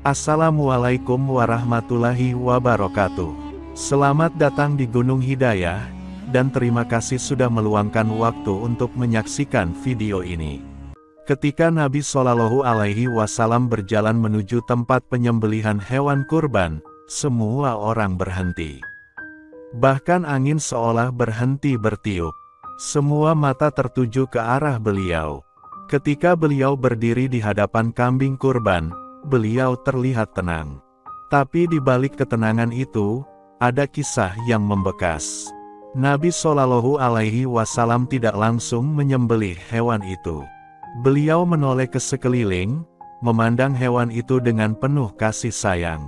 Assalamualaikum warahmatullahi wabarakatuh. Selamat datang di Gunung Hidayah, dan terima kasih sudah meluangkan waktu untuk menyaksikan video ini. Ketika Nabi Shallallahu Alaihi Wasallam berjalan menuju tempat penyembelihan hewan kurban, semua orang berhenti. Bahkan angin seolah berhenti bertiup. Semua mata tertuju ke arah beliau. Ketika beliau berdiri di hadapan kambing kurban, beliau terlihat tenang. Tapi di balik ketenangan itu, ada kisah yang membekas. Nabi Shallallahu Alaihi Wasallam tidak langsung menyembelih hewan itu. Beliau menoleh ke sekeliling, memandang hewan itu dengan penuh kasih sayang.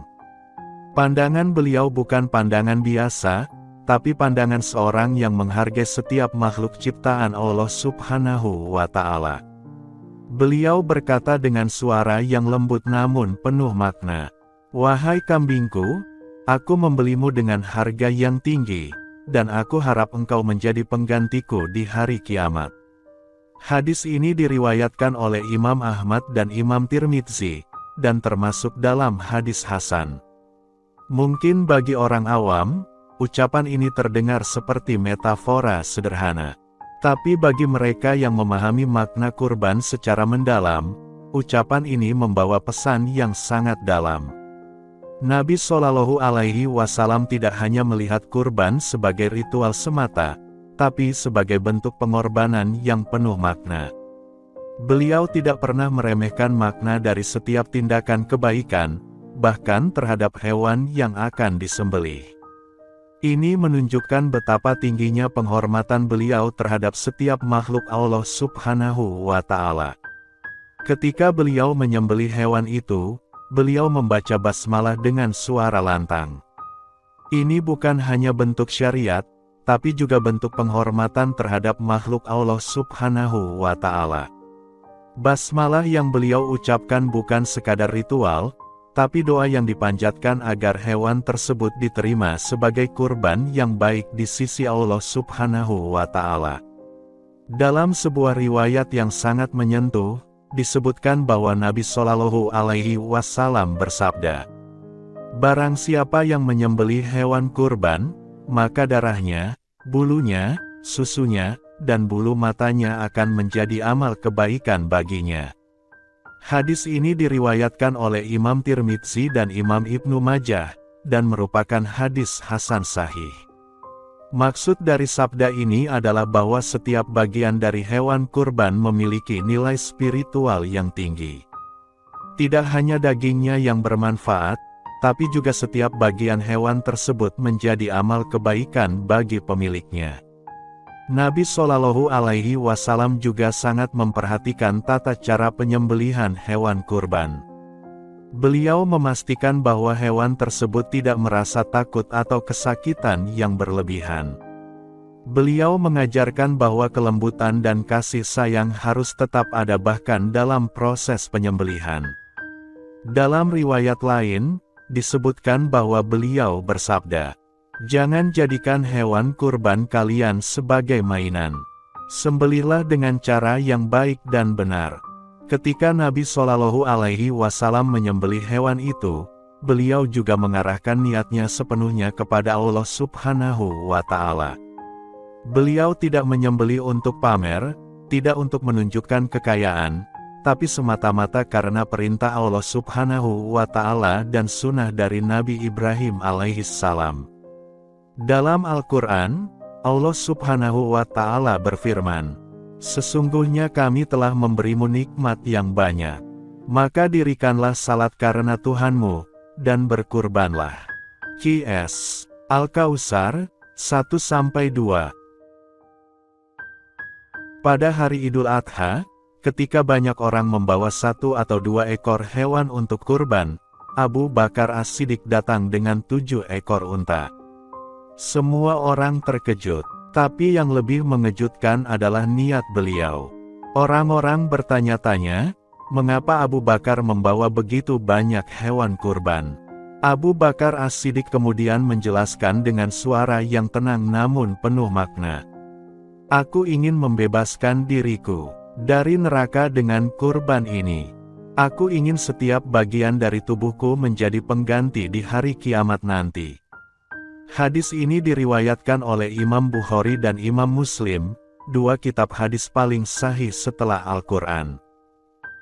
Pandangan beliau bukan pandangan biasa, tapi pandangan seorang yang menghargai setiap makhluk ciptaan Allah Subhanahu wa Ta'ala. Beliau berkata dengan suara yang lembut namun penuh makna, "Wahai kambingku, aku membelimu dengan harga yang tinggi, dan aku harap engkau menjadi penggantiku di hari kiamat." Hadis ini diriwayatkan oleh Imam Ahmad dan Imam Tirmidzi, dan termasuk dalam hadis hasan. Mungkin bagi orang awam, ucapan ini terdengar seperti metafora sederhana. Tapi bagi mereka yang memahami makna kurban secara mendalam, ucapan ini membawa pesan yang sangat dalam. Nabi Shallallahu Alaihi Wasallam tidak hanya melihat kurban sebagai ritual semata, tapi sebagai bentuk pengorbanan yang penuh makna. Beliau tidak pernah meremehkan makna dari setiap tindakan kebaikan, bahkan terhadap hewan yang akan disembelih. Ini menunjukkan betapa tingginya penghormatan beliau terhadap setiap makhluk Allah Subhanahu wa Ta'ala. Ketika beliau menyembelih hewan itu, beliau membaca basmalah dengan suara lantang. Ini bukan hanya bentuk syariat, tapi juga bentuk penghormatan terhadap makhluk Allah Subhanahu wa Ta'ala. Basmalah yang beliau ucapkan bukan sekadar ritual, tapi doa yang dipanjatkan agar hewan tersebut diterima sebagai kurban yang baik di sisi Allah Subhanahu wa Ta'ala. Dalam sebuah riwayat yang sangat menyentuh, disebutkan bahwa Nabi Shallallahu Alaihi Wasallam bersabda, "Barang siapa yang menyembelih hewan kurban, maka darahnya, bulunya, susunya, dan bulu matanya akan menjadi amal kebaikan baginya." Hadis ini diriwayatkan oleh Imam Tirmidzi dan Imam Ibnu Majah, dan merupakan hadis hasan sahih. Maksud dari sabda ini adalah bahwa setiap bagian dari hewan kurban memiliki nilai spiritual yang tinggi. Tidak hanya dagingnya yang bermanfaat, tapi juga setiap bagian hewan tersebut menjadi amal kebaikan bagi pemiliknya. Nabi Shallallahu Alaihi Wasallam juga sangat memperhatikan tata cara penyembelihan hewan kurban. Beliau memastikan bahwa hewan tersebut tidak merasa takut atau kesakitan yang berlebihan. Beliau mengajarkan bahwa kelembutan dan kasih sayang harus tetap ada bahkan dalam proses penyembelihan. Dalam riwayat lain, disebutkan bahwa beliau bersabda, "Jangan jadikan hewan kurban kalian sebagai mainan. Sembelihlah dengan cara yang baik dan benar." Ketika Nabi Shallallahu Alaihi Wasallam menyembelih hewan itu, beliau juga mengarahkan niatnya sepenuhnya kepada Allah Subhanahu wa Ta'ala. Beliau tidak menyembelih untuk pamer, tidak untuk menunjukkan kekayaan, tapi semata-mata karena perintah Allah Subhanahu wa Ta'ala dan sunnah dari Nabi Ibrahim alaihissalam. Dalam Al-Quran, Allah Subhanahu wa Ta'ala berfirman, "Sesungguhnya kami telah memberimu nikmat yang banyak. Maka dirikanlah salat karena Tuhanmu, dan berkurbanlah." QS Al-Kautsar 1-2. Pada hari Idul Adha, ketika banyak orang membawa 1 atau 2 ekor hewan untuk kurban, Abu Bakar As-Siddiq datang dengan 7 ekor unta. Semua orang terkejut, tapi yang lebih mengejutkan adalah niat beliau. Orang-orang bertanya-tanya, mengapa Abu Bakar membawa begitu banyak hewan kurban. Abu Bakar As-Siddiq kemudian menjelaskan dengan suara yang tenang namun penuh makna, "Aku ingin membebaskan diriku dari neraka dengan kurban ini. Aku ingin setiap bagian dari tubuhku menjadi pengganti di hari kiamat nanti. Hadis ini diriwayatkan oleh Imam Bukhari dan Imam Muslim, dua kitab hadis paling sahih setelah Al-Quran.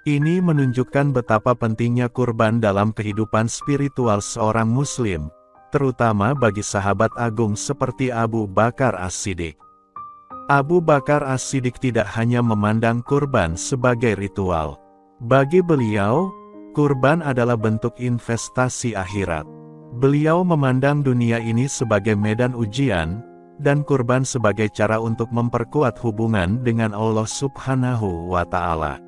Ini menunjukkan betapa pentingnya kurban dalam kehidupan spiritual seorang Muslim, terutama bagi sahabat agung seperti Abu Bakar As-Siddiq. Abu Bakar As-Siddiq tidak hanya memandang kurban sebagai ritual. Bagi beliau, kurban adalah bentuk investasi akhirat. Beliau memandang dunia ini sebagai medan ujian, dan kurban sebagai cara untuk memperkuat hubungan dengan Allah Subhanahu wa Ta'ala.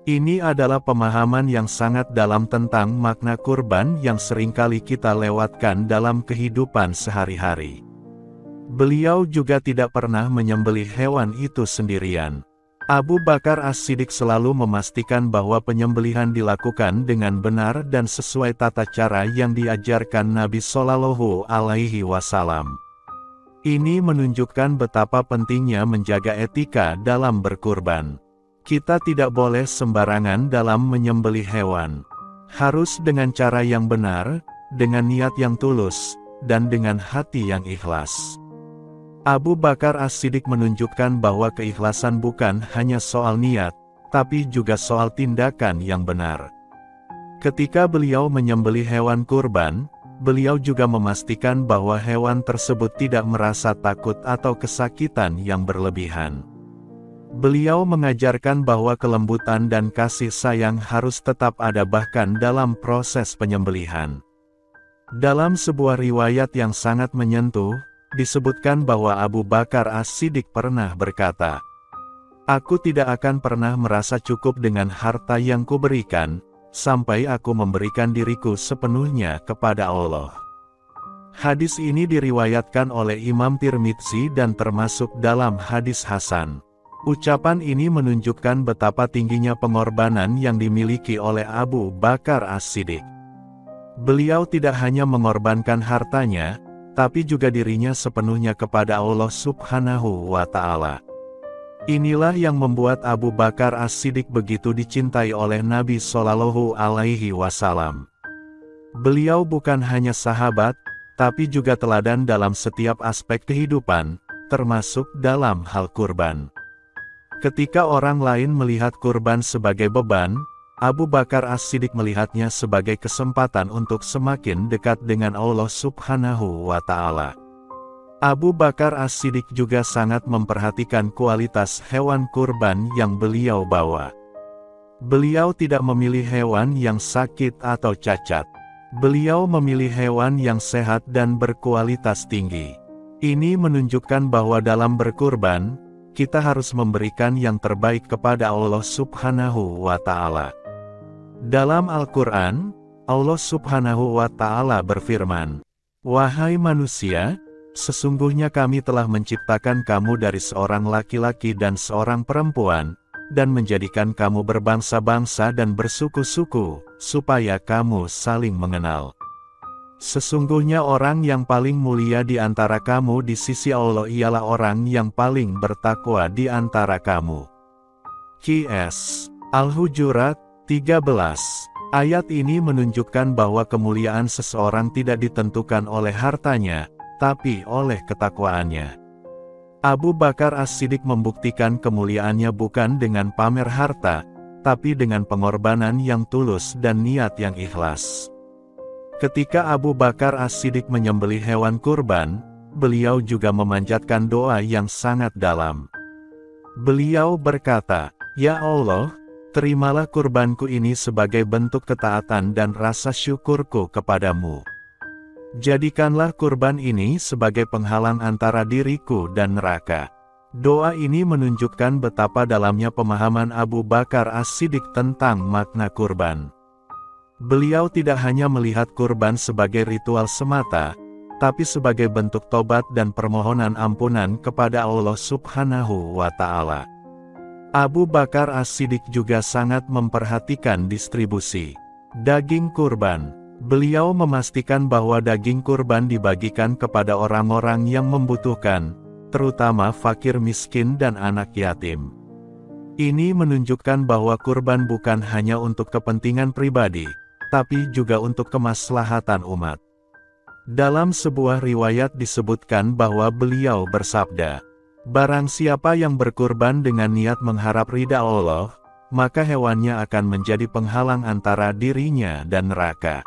Ini adalah pemahaman yang sangat dalam tentang makna kurban yang seringkali kita lewatkan dalam kehidupan sehari-hari. Beliau juga tidak pernah menyembelih hewan itu sendirian. Abu Bakar As-Siddiq selalu memastikan bahwa penyembelihan dilakukan dengan benar dan sesuai tata cara yang diajarkan Nabi Shallallahu Alaihi Wasallam. Ini menunjukkan betapa pentingnya menjaga etika dalam berkurban. Kita tidak boleh sembarangan dalam menyembelih hewan. Harus dengan cara yang benar, dengan niat yang tulus, dan dengan hati yang ikhlas. Abu Bakar As-Siddiq menunjukkan bahwa keikhlasan bukan hanya soal niat, tapi juga soal tindakan yang benar. Ketika beliau menyembelih hewan kurban, beliau juga memastikan bahwa hewan tersebut tidak merasa takut atau kesakitan yang berlebihan. Beliau mengajarkan bahwa kelembutan dan kasih sayang harus tetap ada bahkan dalam proses penyembelihan. Dalam sebuah riwayat yang sangat menyentuh, disebutkan bahwa Abu Bakar As-Siddiq pernah berkata, "Aku tidak akan pernah merasa cukup dengan harta yang kuberikan, sampai aku memberikan diriku sepenuhnya kepada Allah." Hadis ini diriwayatkan oleh Imam Tirmidzi dan termasuk dalam hadis hasan. Ucapan ini menunjukkan betapa tingginya pengorbanan yang dimiliki oleh Abu Bakar As-Siddiq. Beliau tidak hanya mengorbankan hartanya, tapi juga dirinya sepenuhnya kepada Allah Subhanahu wa Ta'ala. Inilah yang membuat Abu Bakar As-Siddiq begitu dicintai oleh Nabi Shallallahu Alaihi Wasallam. Beliau bukan hanya sahabat, tapi juga teladan dalam setiap aspek kehidupan, termasuk dalam hal kurban. Ketika orang lain melihat kurban sebagai beban, Abu Bakar As-Siddiq melihatnya sebagai kesempatan untuk semakin dekat dengan Allah Subhanahu wa Ta'ala. Abu Bakar As-Siddiq juga sangat memperhatikan kualitas hewan kurban yang beliau bawa. Beliau tidak memilih hewan yang sakit atau cacat. Beliau memilih hewan yang sehat dan berkualitas tinggi. Ini menunjukkan bahwa dalam berkurban, kita harus memberikan yang terbaik kepada Allah Subhanahu wa Ta'ala. Dalam Al-Quran, Allah Subhanahu wa Ta'ala berfirman, "Wahai manusia, sesungguhnya kami telah menciptakan kamu dari seorang laki-laki dan seorang perempuan, dan menjadikan kamu berbangsa-bangsa dan bersuku-suku, supaya kamu saling mengenal. Sesungguhnya orang yang paling mulia di antara kamu di sisi Allah ialah orang yang paling bertakwa di antara kamu." Qs. Al-Hujurat 13. Ayat ini menunjukkan bahwa kemuliaan seseorang tidak ditentukan oleh hartanya, tapi oleh ketakwaannya. Abu Bakar As-Siddiq membuktikan kemuliaannya bukan dengan pamer harta, tapi dengan pengorbanan yang tulus dan niat yang ikhlas. Ketika Abu Bakar As-Siddiq menyembelih hewan kurban, beliau juga memanjatkan doa yang sangat dalam. Beliau berkata, "Ya Allah, terimalah kurbanku ini sebagai bentuk ketaatan dan rasa syukurku kepadamu. Jadikanlah kurban ini sebagai penghalang antara diriku dan neraka." Doa ini menunjukkan betapa dalamnya pemahaman Abu Bakar As-Siddiq tentang makna kurban. Beliau tidak hanya melihat kurban sebagai ritual semata, tapi sebagai bentuk tobat dan permohonan ampunan kepada Allah Subhanahu wa Ta'ala. Abu Bakar As-Siddiq juga sangat memperhatikan distribusi daging kurban. Beliau memastikan bahwa daging kurban dibagikan kepada orang-orang yang membutuhkan, terutama fakir miskin dan anak yatim. Ini menunjukkan bahwa kurban bukan hanya untuk kepentingan pribadi, tapi juga untuk kemaslahatan umat. Dalam sebuah riwayat disebutkan bahwa beliau bersabda, "Barang siapa yang berkurban dengan niat mengharap ridha Allah, maka hewannya akan menjadi penghalang antara dirinya dan neraka."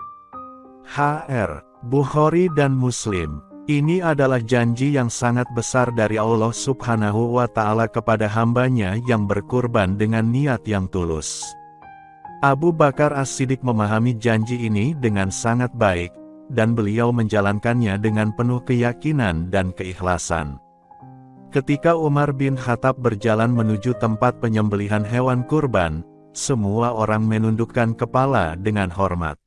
H.R. Bukhari dan Muslim. Ini adalah janji yang sangat besar dari Allah Subhanahu wa Ta'ala kepada hambanya yang berkurban dengan niat yang tulus. Abu Bakar As-Siddiq memahami janji ini dengan sangat baik, dan beliau menjalankannya dengan penuh keyakinan dan keikhlasan. Ketika Umar bin Khattab berjalan menuju tempat penyembelihan hewan kurban, semua orang menundukkan kepala dengan hormat.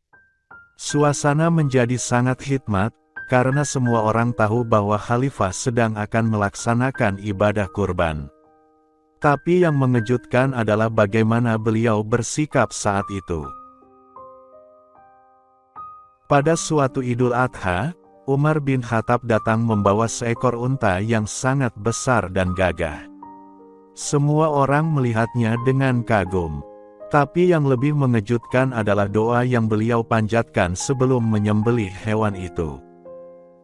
Suasana menjadi sangat khidmat, karena semua orang tahu bahwa khalifah sedang akan melaksanakan ibadah kurban. Tapi yang mengejutkan adalah bagaimana beliau bersikap saat itu. Pada suatu Idul Adha, Umar bin Khattab datang membawa seekor unta yang sangat besar dan gagah. Semua orang melihatnya dengan kagum. Tapi yang lebih mengejutkan adalah doa yang beliau panjatkan sebelum menyembelih hewan itu.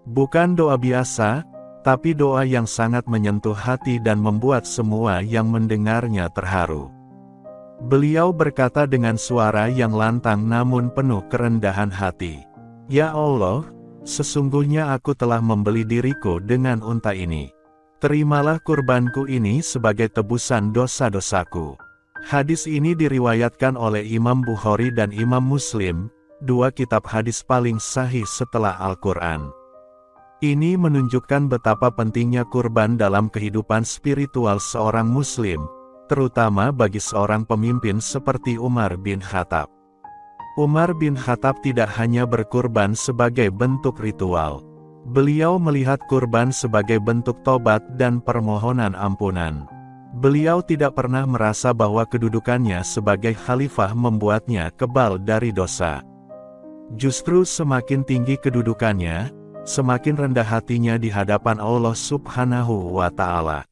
Bukan doa biasa, tapi doa yang sangat menyentuh hati dan membuat semua yang mendengarnya terharu. Beliau berkata dengan suara yang lantang namun penuh kerendahan hati, "Ya Allah, sesungguhnya aku telah membeli diriku dengan unta ini. Terimalah kurbanku ini sebagai tebusan dosa-dosaku." Hadis ini diriwayatkan oleh Imam Bukhari dan Imam Muslim, dua kitab hadis paling sahih setelah Al-Quran. Ini menunjukkan betapa pentingnya kurban dalam kehidupan spiritual seorang Muslim, terutama bagi seorang pemimpin seperti Umar bin Khattab. Umar bin Khattab tidak hanya berkurban sebagai bentuk ritual. Beliau melihat kurban sebagai bentuk tobat dan permohonan ampunan. Beliau tidak pernah merasa bahwa kedudukannya sebagai khalifah membuatnya kebal dari dosa. Justru semakin tinggi kedudukannya, semakin rendah hatinya di hadapan Allah Subhanahu wa Ta'ala.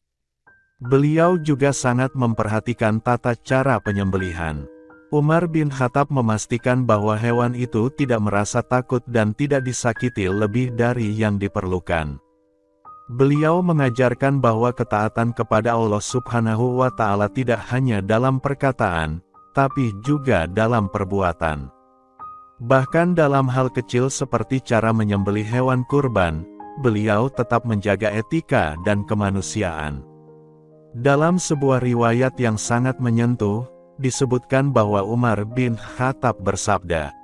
Beliau juga sangat memperhatikan tata cara penyembelihan. Umar bin Khattab memastikan bahwa hewan itu tidak merasa takut dan tidak disakiti lebih dari yang diperlukan. Beliau mengajarkan bahwa ketaatan kepada Allah Subhanahu wa Ta'ala tidak hanya dalam perkataan, tapi juga dalam perbuatan. Bahkan dalam hal kecil seperti cara menyembelih hewan kurban, beliau tetap menjaga etika dan kemanusiaan. Dalam sebuah riwayat yang sangat menyentuh, disebutkan bahwa Umar bin Khattab bersabda,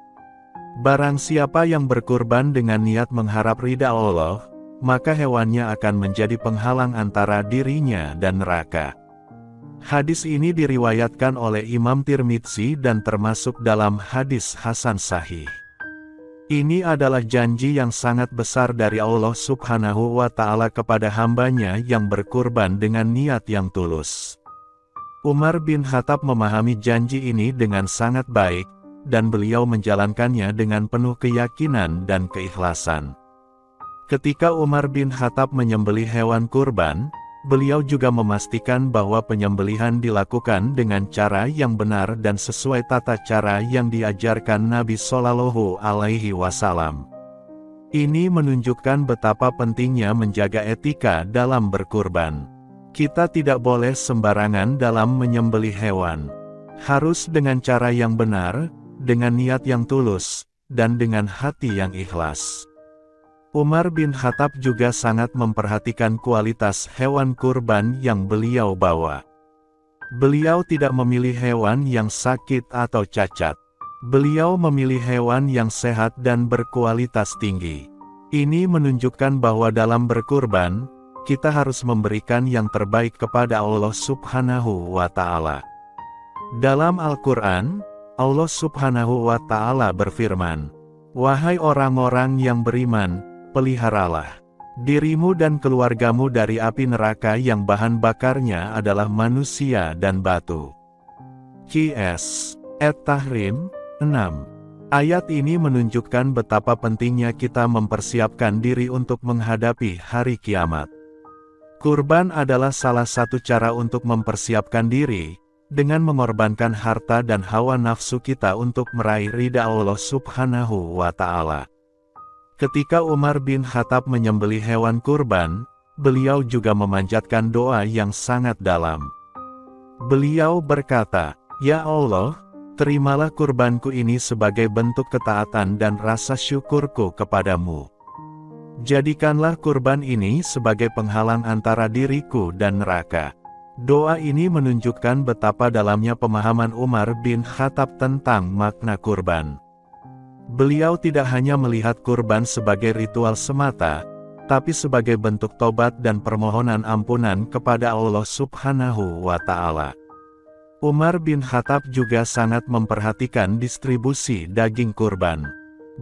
"Barang siapa yang berkurban dengan niat mengharap ridha Allah, maka hewannya akan menjadi penghalang antara dirinya dan neraka." Hadis ini diriwayatkan oleh Imam Tirmidzi dan termasuk dalam hadis Hasan Sahih. Ini adalah janji yang sangat besar dari Allah Subhanahu wa Ta'ala kepada hambanya yang berkurban dengan niat yang tulus. Umar bin Khattab memahami janji ini dengan sangat baik, dan beliau menjalankannya dengan penuh keyakinan dan keikhlasan. Ketika Umar bin Khattab menyembelih hewan kurban, beliau juga memastikan bahwa penyembelihan dilakukan dengan cara yang benar dan sesuai tata cara yang diajarkan Nabi Shallallahu Alaihi Wasallam. Ini menunjukkan betapa pentingnya menjaga etika dalam berkurban. Kita tidak boleh sembarangan dalam menyembelih hewan. Harus dengan cara yang benar, dengan niat yang tulus, dan dengan hati yang ikhlas. Umar bin Khattab juga sangat memperhatikan kualitas hewan kurban yang beliau bawa. Beliau tidak memilih hewan yang sakit atau cacat. Beliau memilih hewan yang sehat dan berkualitas tinggi. Ini menunjukkan bahwa dalam berkurban, kita harus memberikan yang terbaik kepada Allah Subhanahu wa Ta'ala. Dalam Al-Quran, Allah Subhanahu wa Ta'ala berfirman, "Wahai orang-orang yang beriman, peliharalah dirimu dan keluargamu dari api neraka yang bahan bakarnya adalah manusia dan batu." Qs. At-Tahrim 6. Ayat ini menunjukkan betapa pentingnya kita mempersiapkan diri untuk menghadapi hari kiamat. Kurban adalah salah satu cara untuk mempersiapkan diri, dengan mengorbankan harta dan hawa nafsu kita untuk meraih ridha Allah Subhanahu wa Ta'ala. Ketika Umar bin Khattab menyembelih hewan kurban, beliau juga memanjatkan doa yang sangat dalam. Beliau berkata, "Ya Allah, terimalah kurbanku ini sebagai bentuk ketaatan dan rasa syukurku kepadamu. Jadikanlah kurban ini sebagai penghalang antara diriku dan neraka." Doa ini menunjukkan betapa dalamnya pemahaman Umar bin Khattab tentang makna kurban. Beliau tidak hanya melihat kurban sebagai ritual semata, tapi sebagai bentuk tobat dan permohonan ampunan kepada Allah Subhanahu wa Ta'ala. Umar bin Khattab juga sangat memperhatikan distribusi daging kurban.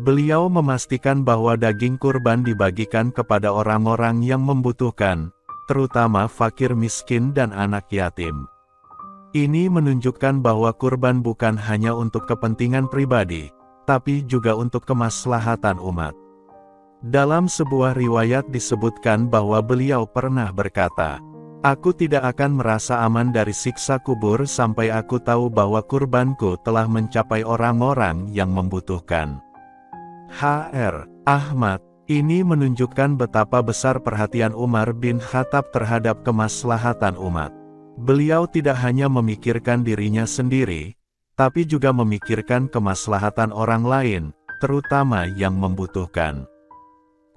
Beliau memastikan bahwa daging kurban dibagikan kepada orang-orang yang membutuhkan, terutama fakir miskin dan anak yatim. Ini menunjukkan bahwa kurban bukan hanya untuk kepentingan pribadi, tapi juga untuk kemaslahatan umat. Dalam sebuah riwayat disebutkan bahwa beliau pernah berkata, "Aku tidak akan merasa aman dari siksa kubur sampai aku tahu bahwa kurbanku telah mencapai orang-orang yang membutuhkan." Hr. Ahmad. Ini menunjukkan betapa besar perhatian Umar bin Khattab terhadap kemaslahatan umat. Beliau tidak hanya memikirkan dirinya sendiri, tapi juga memikirkan kemaslahatan orang lain, terutama yang membutuhkan.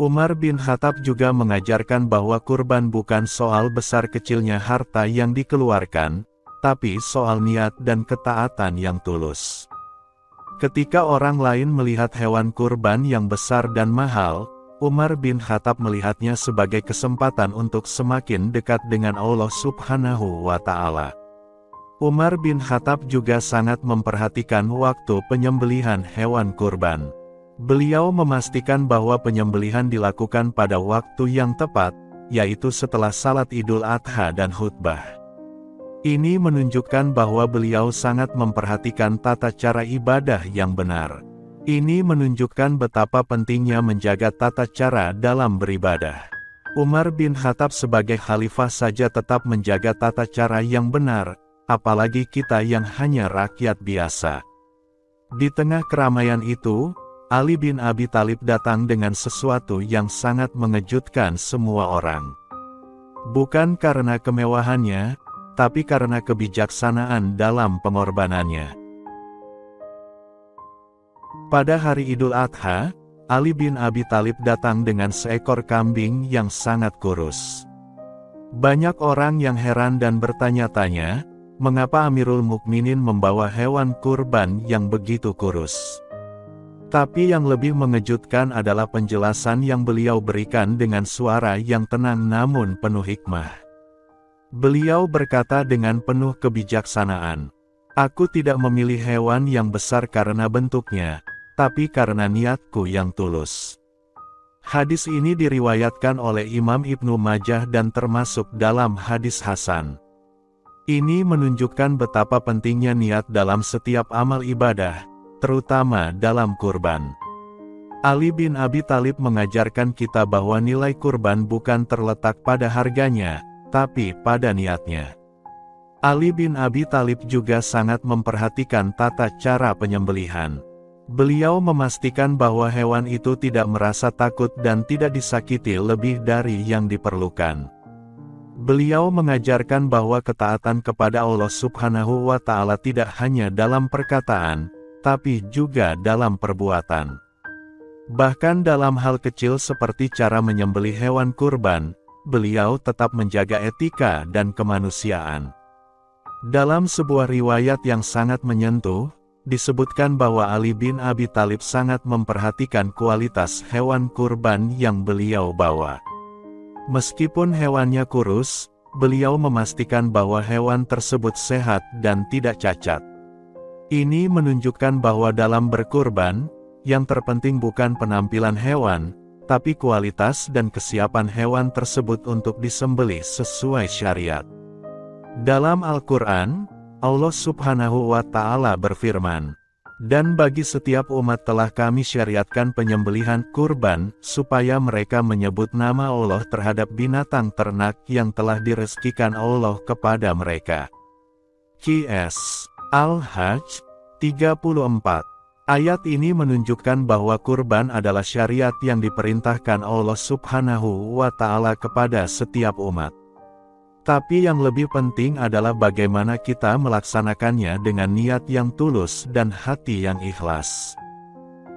Umar bin Khattab juga mengajarkan bahwa kurban bukan soal besar kecilnya harta yang dikeluarkan, tapi soal niat dan ketaatan yang tulus. Ketika orang lain melihat hewan kurban yang besar dan mahal, Umar bin Khattab melihatnya sebagai kesempatan untuk semakin dekat dengan Allah Subhanahu wa Ta'ala. Umar bin Khattab juga sangat memperhatikan waktu penyembelihan hewan kurban. Beliau memastikan bahwa penyembelihan dilakukan pada waktu yang tepat, yaitu setelah salat Idul Adha dan khutbah. Ini menunjukkan bahwa beliau sangat memperhatikan tata cara ibadah yang benar. Ini menunjukkan betapa pentingnya menjaga tata cara dalam beribadah. Umar bin Khattab sebagai khalifah saja tetap menjaga tata cara yang benar, apalagi kita yang hanya rakyat biasa. Di tengah keramaian itu, Ali bin Abi Thalib datang dengan sesuatu yang sangat mengejutkan semua orang. Bukan karena kemewahannya, tapi karena kebijaksanaan dalam pengorbanannya. Pada hari Idul Adha, Ali bin Abi Thalib datang dengan seekor kambing yang sangat kurus. Banyak orang yang heran dan bertanya-tanya, mengapa Amirul Mukminin membawa hewan kurban yang begitu kurus? Tapi yang lebih mengejutkan adalah penjelasan yang beliau berikan dengan suara yang tenang namun penuh hikmah. Beliau berkata dengan penuh kebijaksanaan, "Aku tidak memilih hewan yang besar karena bentuknya, tapi karena niatku yang tulus." Hadis ini diriwayatkan oleh Imam Ibnu Majah dan termasuk dalam hadis hasan. Ini menunjukkan betapa pentingnya niat dalam setiap amal ibadah, terutama dalam kurban. Ali bin Abi Thalib mengajarkan kita bahwa nilai kurban bukan terletak pada harganya, tapi pada niatnya. Ali bin Abi Thalib juga sangat memperhatikan tata cara penyembelihan. Beliau memastikan bahwa hewan itu tidak merasa takut dan tidak disakiti lebih dari yang diperlukan. Beliau mengajarkan bahwa ketaatan kepada Allah Subhanahu wa Ta'ala tidak hanya dalam perkataan, tapi juga dalam perbuatan. Bahkan dalam hal kecil seperti cara menyembelih hewan kurban, beliau tetap menjaga etika dan kemanusiaan. Dalam sebuah riwayat yang sangat menyentuh, disebutkan bahwa Ali bin Abi Thalib sangat memperhatikan kualitas hewan kurban yang beliau bawa. Meskipun hewannya kurus, beliau memastikan bahwa hewan tersebut sehat dan tidak cacat. Ini menunjukkan bahwa dalam berkurban, yang terpenting bukan penampilan hewan, tapi kualitas dan kesiapan hewan tersebut untuk disembelih sesuai syariat. Dalam Al-Quran, Allah Subhanahu wa Ta'ala berfirman, "Dan bagi setiap umat telah kami syariatkan penyembelihan kurban, supaya mereka menyebut nama Allah terhadap binatang ternak yang telah direzekikan Allah kepada mereka." Qs. Al-Hajj 34. Ayat ini menunjukkan bahwa kurban adalah syariat yang diperintahkan Allah Subhanahu wa Ta'ala kepada setiap umat. Tapi yang lebih penting adalah bagaimana kita melaksanakannya dengan niat yang tulus dan hati yang ikhlas.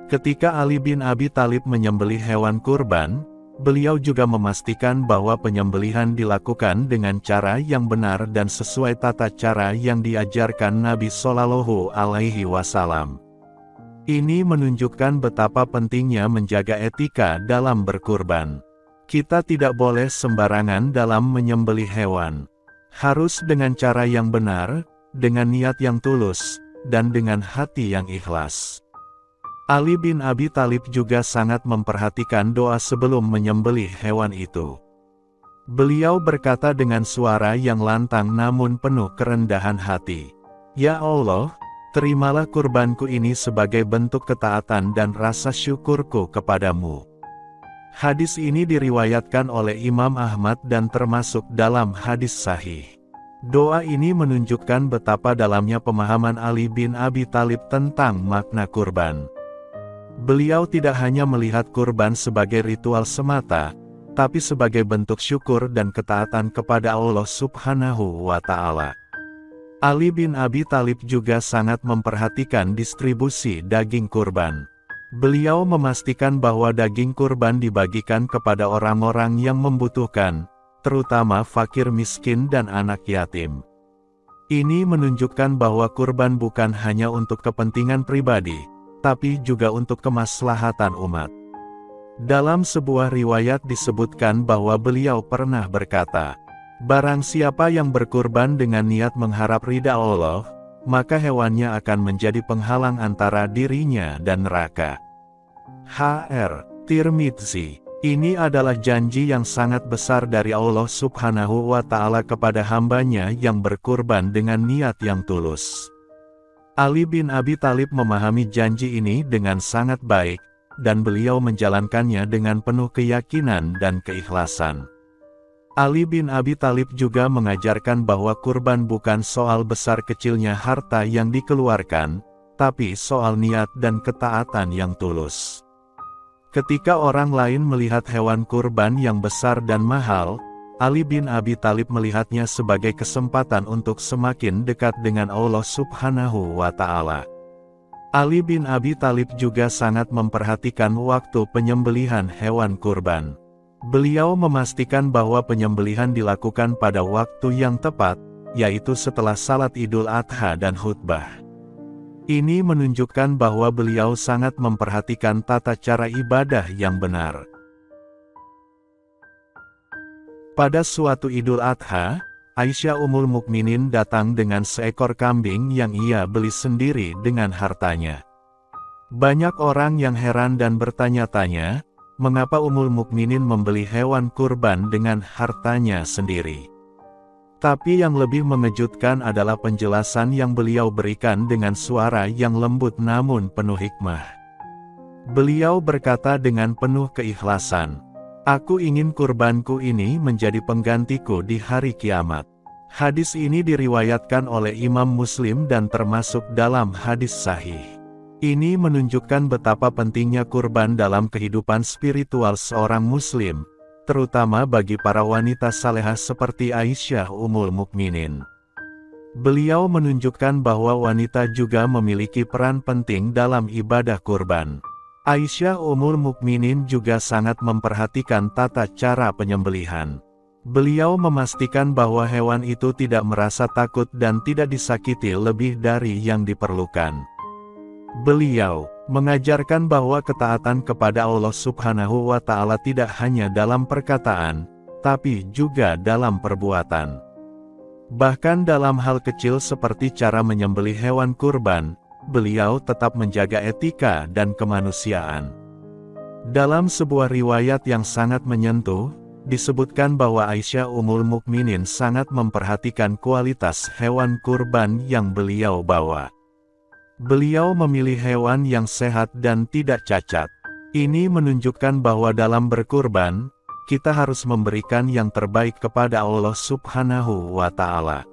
Ketika Ali bin Abi Thalib menyembelih hewan kurban, beliau juga memastikan bahwa penyembelihan dilakukan dengan cara yang benar dan sesuai tata cara yang diajarkan Nabi Shallallahu Alaihi Wasallam. Ini menunjukkan betapa pentingnya menjaga etika dalam berkurban. Kita tidak boleh sembarangan dalam menyembelih hewan. Harus dengan cara yang benar, dengan niat yang tulus, dan dengan hati yang ikhlas. Ali bin Abi Thalib juga sangat memperhatikan doa sebelum menyembelih hewan itu. Beliau berkata dengan suara yang lantang namun penuh kerendahan hati, "Ya Allah, terimalah kurbanku ini sebagai bentuk ketaatan dan rasa syukurku kepadamu." Hadis ini diriwayatkan oleh Imam Ahmad dan termasuk dalam hadis sahih. Doa ini menunjukkan betapa dalamnya pemahaman Ali bin Abi Thalib tentang makna kurban. Beliau tidak hanya melihat kurban sebagai ritual semata, tapi sebagai bentuk syukur dan ketaatan kepada Allah Subhanahu wa Ta'ala. Ali bin Abi Thalib juga sangat memperhatikan distribusi daging kurban. Beliau memastikan bahwa daging kurban dibagikan kepada orang-orang yang membutuhkan, terutama fakir miskin dan anak yatim. Ini menunjukkan bahwa kurban bukan hanya untuk kepentingan pribadi, tapi juga untuk kemaslahatan umat. Dalam sebuah riwayat disebutkan bahwa beliau pernah berkata, "Barang siapa yang berkurban dengan niat mengharap ridha Allah, maka hewannya akan menjadi penghalang antara dirinya dan neraka." Hr. Tirmidzi. Ini adalah janji yang sangat besar dari Allah Subhanahu wa Ta'ala kepada hambanya yang berkurban dengan niat yang tulus. Ali bin Abi Thalib memahami janji ini dengan sangat baik, dan beliau menjalankannya dengan penuh keyakinan dan keikhlasan. Ali bin Abi Thalib juga mengajarkan bahwa kurban bukan soal besar kecilnya harta yang dikeluarkan, tapi soal niat dan ketaatan yang tulus. Ketika orang lain melihat hewan kurban yang besar dan mahal, Ali bin Abi Thalib melihatnya sebagai kesempatan untuk semakin dekat dengan Allah Subhanahu wa Ta'ala. Ali bin Abi Thalib juga sangat memperhatikan waktu penyembelihan hewan kurban. Beliau memastikan bahwa penyembelihan dilakukan pada waktu yang tepat, yaitu setelah salat Idul Adha dan khutbah. Ini menunjukkan bahwa beliau sangat memperhatikan tata cara ibadah yang benar. Pada suatu Idul Adha, Aisyah Ummul Mukminin datang dengan seekor kambing yang ia beli sendiri dengan hartanya. Banyak orang yang heran dan bertanya-tanya, mengapa Ummul Mukminin membeli hewan kurban dengan hartanya sendiri. Tapi yang lebih mengejutkan adalah penjelasan yang beliau berikan dengan suara yang lembut namun penuh hikmah. Beliau berkata dengan penuh keikhlasan, "Aku ingin kurbanku ini menjadi penggantiku di hari kiamat." Hadis ini diriwayatkan oleh Imam Muslim dan termasuk dalam hadis sahih. Ini menunjukkan betapa pentingnya kurban dalam kehidupan spiritual seorang muslim, terutama bagi para wanita salehah seperti Aisyah Ummul Mukminin. Beliau menunjukkan bahwa wanita juga memiliki peran penting dalam ibadah kurban. Aisyah Ummul Mukminin juga sangat memperhatikan tata cara penyembelihan. Beliau memastikan bahwa hewan itu tidak merasa takut dan tidak disakiti lebih dari yang diperlukan. Beliau mengajarkan bahwa ketaatan kepada Allah Subhanahu wa Ta'ala tidak hanya dalam perkataan, tapi juga dalam perbuatan. Bahkan dalam hal kecil seperti cara menyembelih hewan kurban, beliau tetap menjaga etika dan kemanusiaan. Dalam sebuah riwayat yang sangat menyentuh, disebutkan bahwa Aisyah Ummul Mukminin sangat memperhatikan kualitas hewan kurban yang beliau bawa. Beliau memilih hewan yang sehat dan tidak cacat. Ini menunjukkan bahwa dalam berkurban, kita harus memberikan yang terbaik kepada Allah Subhanahu wa Ta'ala.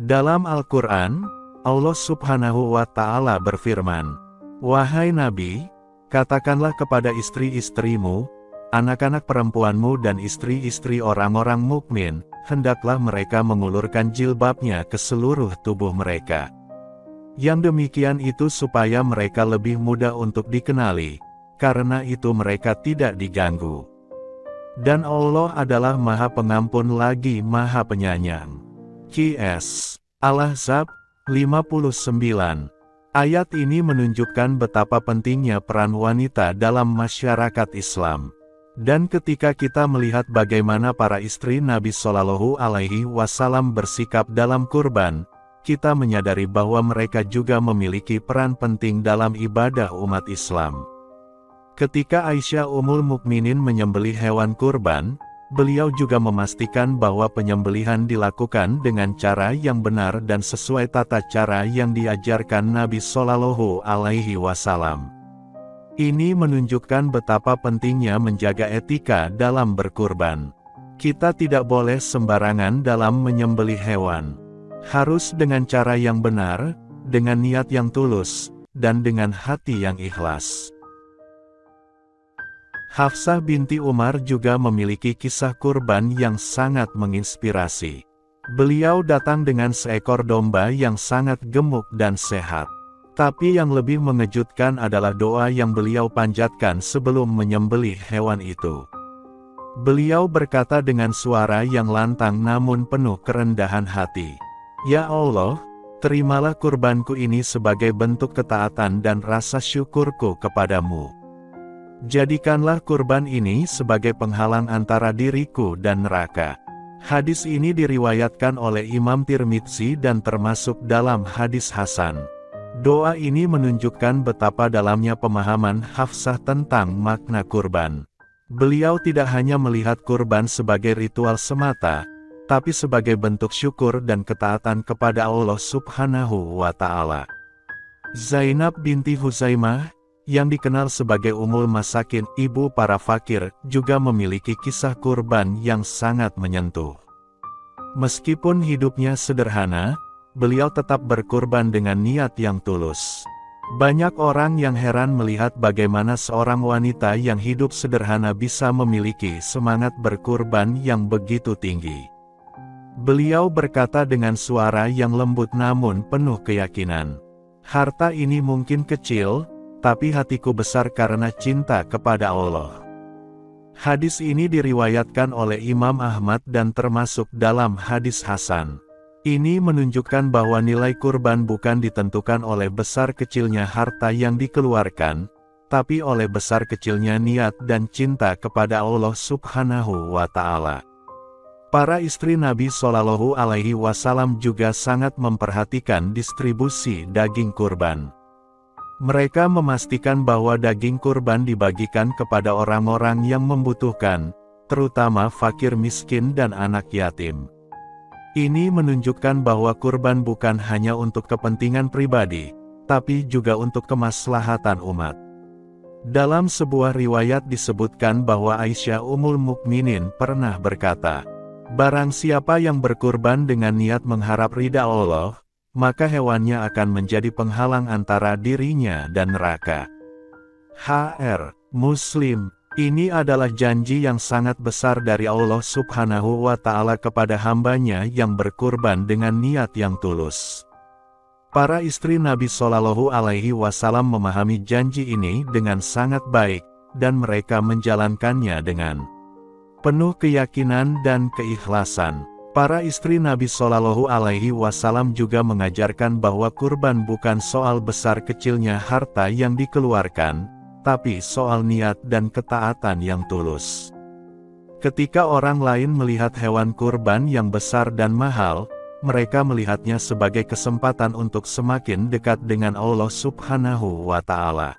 Dalam Al-Quran, Allah Subhanahu wa Ta'ala berfirman, "Wahai Nabi, katakanlah kepada istri-istrimu, anak-anak perempuanmu dan istri-istri orang-orang mukmin, hendaklah mereka mengulurkan jilbabnya ke seluruh tubuh mereka. Yang demikian itu supaya mereka lebih mudah untuk dikenali, karena itu mereka tidak diganggu. Dan Allah adalah Maha Pengampun lagi Maha Penyayang." QS Al-Ahzab 59. Ayat ini menunjukkan betapa pentingnya peran wanita dalam masyarakat Islam. Dan ketika kita melihat bagaimana para istri Nabi Shallallahu Alaihi Wasallam bersikap dalam kurban, kita menyadari bahwa mereka juga memiliki peran penting dalam ibadah umat Islam. Ketika Aisyah Ummul Mukminin menyembelih hewan kurban, beliau juga memastikan bahwa penyembelihan dilakukan dengan cara yang benar dan sesuai tata cara yang diajarkan Nabi Shallallahu Alaihi Wasallam. Ini menunjukkan betapa pentingnya menjaga etika dalam berkurban. Kita tidak boleh sembarangan dalam menyembelih hewan. Harus dengan cara yang benar, dengan niat yang tulus, dan dengan hati yang ikhlas. Hafsah binti Umar juga memiliki kisah kurban yang sangat menginspirasi. Beliau datang dengan seekor domba yang sangat gemuk dan sehat. Tapi yang lebih mengejutkan adalah doa yang beliau panjatkan sebelum menyembelih hewan itu. Beliau berkata dengan suara yang lantang namun penuh kerendahan hati, "Ya Allah, terimalah kurbanku ini sebagai bentuk ketaatan dan rasa syukurku kepadamu. Jadikanlah kurban ini sebagai penghalang antara diriku dan neraka." Hadis ini diriwayatkan oleh Imam Tirmidzi dan termasuk dalam hadis hasan. Doa ini menunjukkan betapa dalamnya pemahaman Hafsah tentang makna kurban. Beliau tidak hanya melihat kurban sebagai ritual semata, tapi sebagai bentuk syukur dan ketaatan kepada Allah Subhanahu wa Ta'ala. Zainab binti Huzaimah, yang dikenal sebagai Ummul Masakin, ibu para fakir, juga memiliki kisah kurban yang sangat menyentuh. Meskipun hidupnya sederhana, beliau tetap berkurban dengan niat yang tulus. Banyak orang yang heran melihat bagaimana seorang wanita yang hidup sederhana bisa memiliki semangat berkurban yang begitu tinggi. Beliau berkata dengan suara yang lembut namun penuh keyakinan, "Harta ini mungkin kecil, tapi hatiku besar karena cinta kepada Allah." Hadis ini diriwayatkan oleh Imam Ahmad dan termasuk dalam hadis hasan. Ini menunjukkan bahwa nilai kurban bukan ditentukan oleh besar kecilnya harta yang dikeluarkan, tapi oleh besar kecilnya niat dan cinta kepada Allah Subhanahu wa Ta'ala. Para istri Nabi Shallallahu Alaihi Wasallam juga sangat memperhatikan distribusi daging kurban. Mereka memastikan bahwa daging kurban dibagikan kepada orang-orang yang membutuhkan, terutama fakir miskin dan anak yatim. Ini menunjukkan bahwa kurban bukan hanya untuk kepentingan pribadi, tapi juga untuk kemaslahatan umat. Dalam sebuah riwayat disebutkan bahwa Aisyah Ummul Mukminin pernah berkata, "Barang siapa yang berkurban dengan niat mengharap ridha Allah, maka hewannya akan menjadi penghalang antara dirinya dan neraka." HR Muslim. Ini adalah janji yang sangat besar dari Allah Subhanahu wa Ta'ala kepada hambanya yang berkurban dengan niat yang tulus. Para istri Nabi Shallallahu Alaihi Wasallam memahami janji ini dengan sangat baik, dan mereka menjalankannya dengan penuh keyakinan dan keikhlasan. Para istri Nabi Shallallahu Alaihi Wasallam juga mengajarkan bahwa kurban bukan soal besar kecilnya harta yang dikeluarkan, tapi soal niat dan ketaatan yang tulus. Ketika orang lain melihat hewan kurban yang besar dan mahal, mereka melihatnya sebagai kesempatan untuk semakin dekat dengan Allah Subhanahu wa Ta'ala.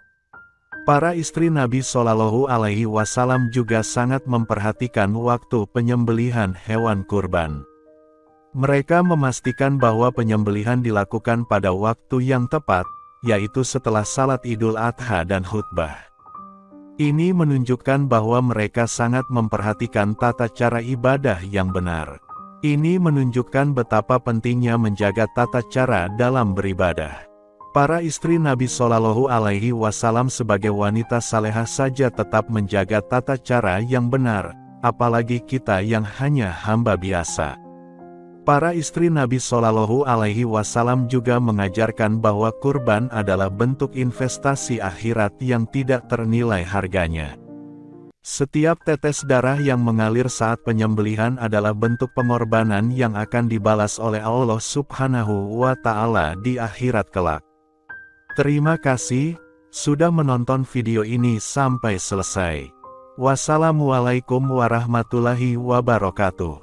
Para istri Nabi Shallallahu Alaihi Wasallam juga sangat memperhatikan waktu penyembelihan hewan kurban. Mereka memastikan bahwa penyembelihan dilakukan pada waktu yang tepat, yaitu setelah salat Idul Adha dan khutbah. Ini menunjukkan bahwa mereka sangat memperhatikan tata cara ibadah yang benar. Ini menunjukkan betapa pentingnya menjaga tata cara dalam beribadah. Para istri Nabi Shallallahu Alaihi Wasallam sebagai wanita salehah saja tetap menjaga tata cara yang benar, apalagi kita yang hanya hamba biasa. Para istri Nabi Shallallahu Alaihi Wasallam juga mengajarkan bahwa kurban adalah bentuk investasi akhirat yang tidak ternilai harganya. Setiap tetes darah yang mengalir saat penyembelihan adalah bentuk pengorbanan yang akan dibalas oleh Allah Subhanahu wa Ta'ala di akhirat kelak. Terima kasih sudah menonton video ini sampai selesai. Wassalamualaikum warahmatullahi wabarakatuh.